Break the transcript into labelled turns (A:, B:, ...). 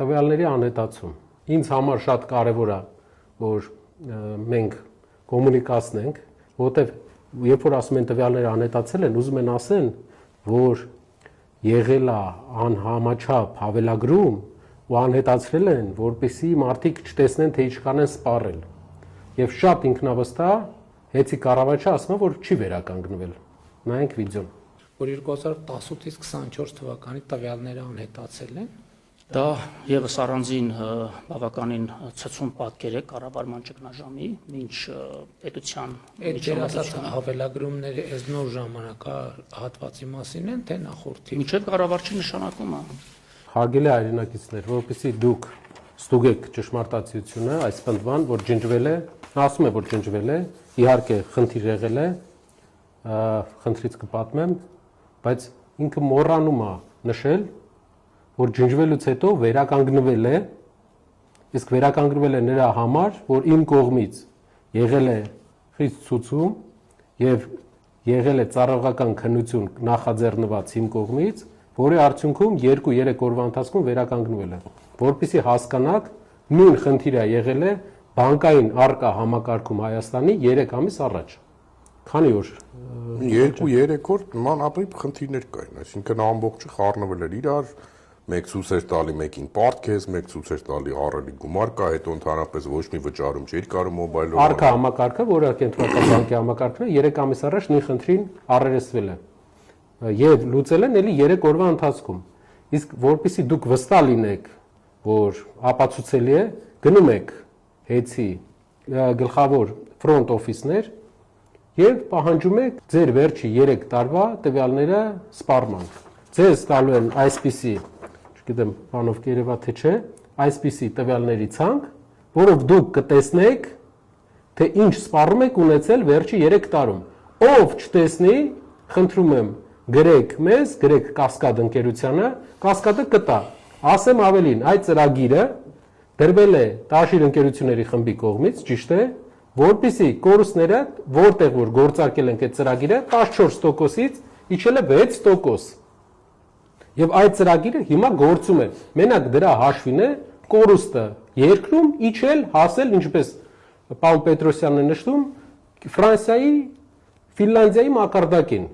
A: տվյալների անհետացում։ Ինձ համար շատ կարևոր է, որ մենք կոմունիկացնենք, որովհետև երբ որ ասում են տվյալները անհետացել են, ուզում են ասեն, որ եղել է անհամաչափ հավելագրում ու անհետացրել են, որպեսզի մարդիկ չտեսնեն, թե ինչքան են սպառել։ Եվ շատ ինքնավստահ Հեցի կառավարչը ասում է, որ չի վերականգնվել։ Նայենք վիդեոն։
B: Որ 2018-ից 24 թվականի տվյալները անհետացել են։
C: Դա եւս առանձին բավականին ցցուն պատկեր է կառավարման ճգնաժամի, ինչ պետության
B: Այդ հավելագրումները այս նոր ժամանակահատվածի մասին են, թե նախորդի։
C: Միջև կառավարչի նշանակումը։
A: Հարգելի հայրենակիցներ, որովհետեւ դուք ստուգեք ճշմարտացիությունը, այս պնդման, որ ջնջվել է, նա ասում է, որ ջնջվել է, իհարկե խնդիր եղել է, խնդրից կպատմեմ, բայց ինքը մոռանում է նշել, որ ջնջվելուց հետո վերականգնվել է, իսկ վերականգնվել է նրա համար, որ իմ կողմից եղել է խիստ ցուցում եւ եղել է ծառայողական քննություն նախաձեռնված իմ կողմից, որի արդյունքում 2-3 օրվա ընթացքում վերականգնվել է, որպեսզի հասկանաք, նույն խնդիրը եղել է բանկային արկա համակարգում Հայաստանի 3 ամիս առաջ։ Քանի օր։
D: 2-3 օր նման ապրիպ խնդիրներ կային, այսինքն ամբողջը խառնվել էր իրար, մեկ ցույց էր տալի մեկին պարտքես, մեկ ցույց էր տալի ահռելի գումար կա, հետո ընդհանրապես ոչ մի վճարում չէր կարող մոբայլով։
A: Արկա համակարգը, որը կենտրոնական բանկի համակարգն է, 3 ամիս առաջ նույն խնդրին առերեսվել է։ Եվ լուծել են էլի 3 օրվա ընթացքում։ Իսկ որpիսի դուք վստահ լինեք, որ ապացուցելի է, գնում եք Հեցի գլխավոր ֆրոնտ օֆիսներ եւ պահանջում եք ձեր վերջի 3 տարվա տվյալները սպառման։ Ձեզ տալու են այսպիսի, չգիտեմ, բանով կերևա թե չէ, այսպիսի տվյալների ցանկ, որով դուք կտեսնեք, թե ինչ սպառում եք ունեցել վերջի 3 տարում։ Ով չտեսնի, խնդրում եմ, գրեք մեզ, գրեք Կասկադ ընկերությանը, Կասկադը կտա։ Ասեմ ավելին, այդ ծրագիրը դրվել է Տաշիր ընկերությունների խմբի կողմից, ճիշտ է, որպեսզի կորուստները, որտեղ որ գործարկել ենք այդ ծրագիրը, 14%-ից իջել է 6%։ Եվ այդ ծրագիրը հիմա գործում է։ Մենակ դրա հաշվին է կորուստը երկրում իջել, հասել, ինչպես Պաուլ Պետրոսյանն է նշում, Ֆրանսիայի, Ֆինլանդիայի մակարդակին։